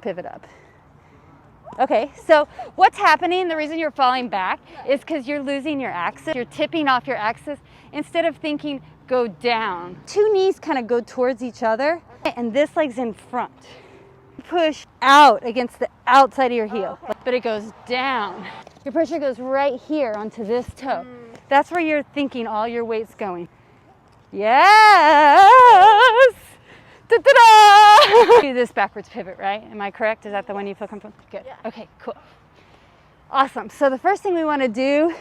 Pivot up. Okay, so what's happening, the reason you're falling back is because you're losing your axis. You're tipping off your axis instead of thinking go down. Two knees kind of go towards each other and this leg's in front. Push out against the outside of your heel, but it goes down. Your pressure goes right here onto this toe. That's where you're thinking all your weight's going. Yes! Da-da-da! Do this backwards pivot, right? Am I correct? Is that the one you feel comfortable? Good. Yeah. Okay, cool. Awesome. So the first thing we want to do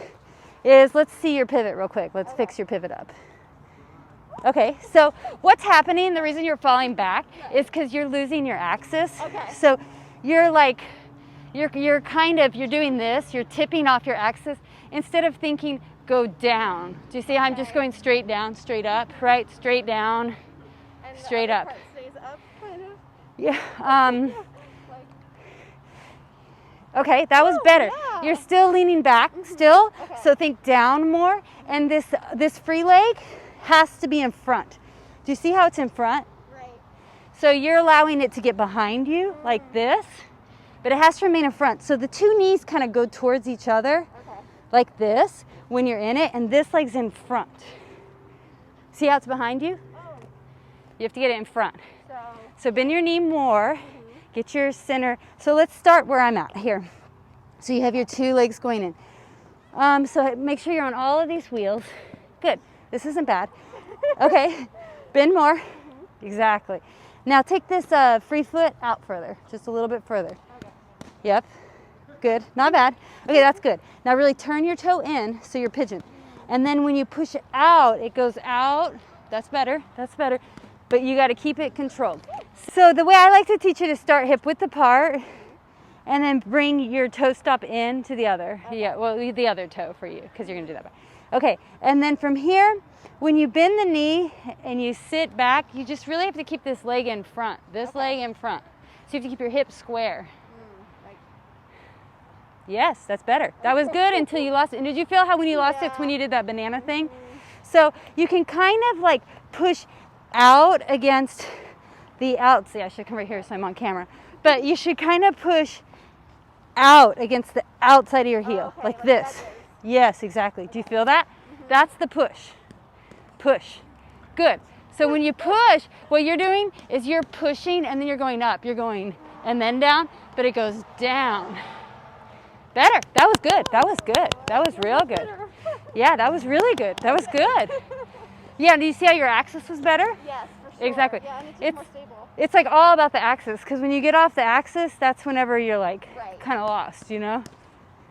is let's see your pivot real quick. Let's fix your pivot up. Okay, so what's happening, the reason you're falling back is because you're losing your axis. Okay. So you're like, you're doing this, you're tipping off your axis instead of thinking go down. Do you see how I'm just going straight down, straight up, right? Straight down, straight up. Stays up, kind of. Yeah. Okay, that was better. Yeah. You're still leaning back, still. Okay. So think down more, and this free leg has to be in front. Do you see how it's in front? Right. So you're allowing it to get behind you like this, but it has to remain in front. So the two knees kind of go towards each other like this when you're in it, and this leg's in front. See how it's behind you? Oh. You have to get it in front. So bend your knee more, get your center. So let's start where I'm at here. So you have your two legs going in. So make sure you're on all of these wheels. Good. This isn't bad. Okay, bend more. Exactly. Now take this free foot out further, just a little bit further. Okay. Yep, good, not bad. Okay, that's good. Now really turn your toe in so you're pigeon. And then when you push it out, it goes out. That's better, but you gotta keep it controlled. So the way I like to teach you to start hip width apart and then bring your toe stop in to the other. Okay. Yeah, well, the other toe for you, because you're gonna do that. Okay, and then from here, when you bend the knee and you sit back, you just really have to keep this leg in front, leg in front. So you have to keep your hips square. Yes, that's better. That was good until you lost it. And did you feel how when you lost it, it's when you did that banana thing? So you can kind of like push out against the outside. I should come right here so I'm on camera. But you should kind of push out against the outside of your heel, like this. Yes, exactly. Do you feel that? That's the push. Push. Good. So when you push, what you're doing is you're pushing and then you're going up. You're going and then down, but it goes down. Better. That was good. That was good. That was real good. Yeah, that was really good. That was good. Yeah, do you see how your axis was better? Yes, for sure. Exactly. Yeah, and it's more stable. It's like all about the axis, because when you get off the axis, that's whenever you're like kind of lost, you know?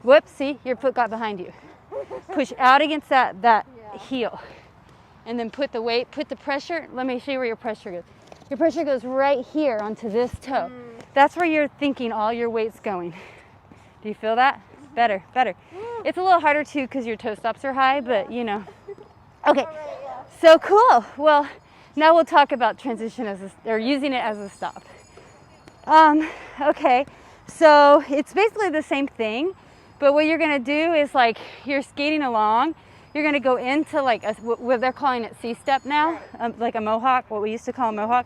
Whoops, see, your foot got behind you. Push out against that heel. And then put the weight, put the pressure. Let me show you where your pressure goes. Your pressure goes right here onto this toe. That's where you're thinking all your weight's going. Do you feel that? Better, better. It's a little harder too because your toe stops are high, but you know. Okay, so cool. Well, now we'll talk about transition or using it as a stop. Okay, so it's basically the same thing, but what you're gonna do is like you're skating along, you're gonna go into like what they're calling it C-step now, like a mohawk, what we used to call a mohawk.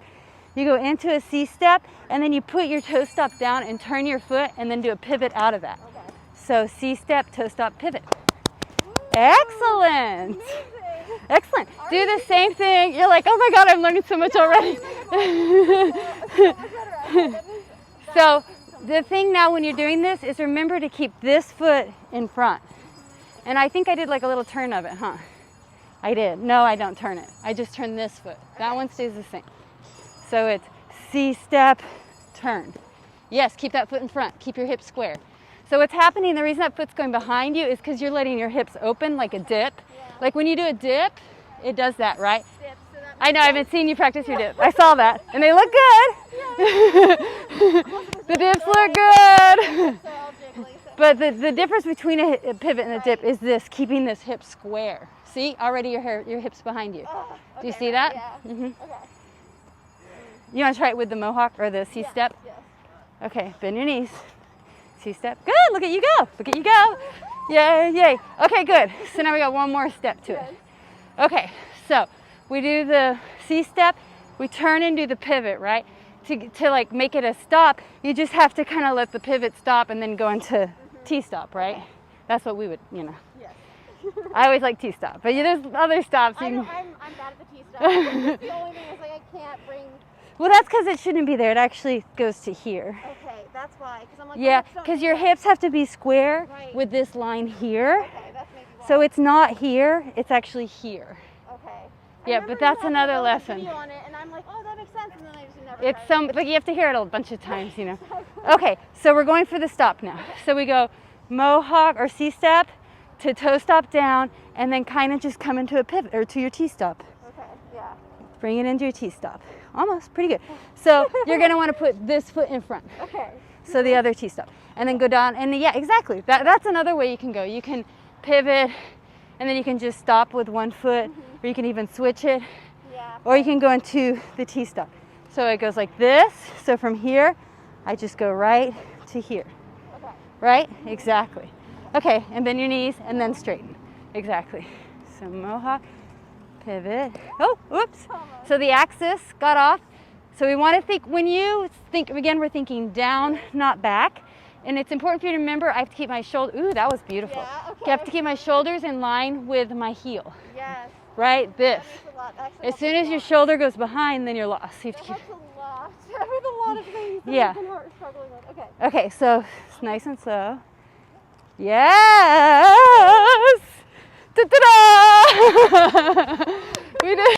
You go into a C-step and then you put your toe stop down and turn your foot and then do a pivot out of that. Okay. So C-step, toe stop, pivot. Excellent. Excellent. Do the same thing. You're like, oh my God, I'm learning so much already. So the thing now when you're doing this is remember to keep this foot in front. And I think I did like a little turn of it, huh? I did. No, I don't turn it. I just turn this foot. That one stays the same. So it's C-step, turn. Yes, keep that foot in front. Keep your hips square. So what's happening, the reason that foot's going behind you is because you're letting your hips open like a dip. Yeah. Like when you do a dip, it does that, right? Dip, so that I know, I've been seeing you practice your dip. I saw that. And they look good. The dips look good. But the difference between a pivot and a dip is this, keeping this hip square. See, already your hip's behind you. Okay, do you see that? Yeah. Mm-hmm. Okay. You want to try it with the mohawk or the C-step? Yes. Okay, bend your knees. C-step. Good, look at you go. Look at you go. Yay, yay. Okay, good. So now we got one more step to it. Okay, so we do the C-step, we turn and do the pivot, right? to like make it a stop, you just have to kind of let the pivot stop and then go into T-stop, right? Okay. That's what we would, you know. Yes. I always like T-stop, but there's other stops. I'm You bad at the T stop. The only thing is like I can't bring. well, that's because it shouldn't be there. It actually goes to here. Okay, that's why. Because I'm like. Yeah, oh, because your hips have to be square Right. with this line here. Okay, that's maybe why. So it's not here, it's actually here. Okay. Yeah, but that's another lesson. Video on it, and I'm like, oh, that makes sense, and then I just never. It's tried like you have to hear it a bunch of times, you know. Okay, so we're going for the stop now. So we go mohawk or C-step to toe stop down, and then kind of just come into a pivot or to your T-stop. Okay. Yeah. Bring it into your T-stop. Almost, pretty good. So you're gonna want to put this foot in front. Okay. So the other T-stop, and then go down, and yeah, exactly. That's another way you can go. You can pivot, and then you can just stop with one foot, or you can even switch it, Yeah. or you can go into the T-stop. So it goes like this. So from here, I just go right to here. Okay. Right? Exactly. Okay, and bend your knees, and then straighten. Exactly. So mohawk, pivot. Oh, oops. So the axis got off. So we want to think, when you think, again, we're thinking down, not back. And it's important for you to remember, I have to keep my shoulder, ooh, that was beautiful. Yeah, okay. I have to keep my shoulders in line with my heel, Yes. right? This. That makes a lot. Actually As helps soon a as your lot. shoulder goes behind, then you're lost. So you have That to keep, helps a lot. With a lot of things that Yeah. I've been struggling with. Okay. okay, so it's nice and slow. Yes! Ta-da! We did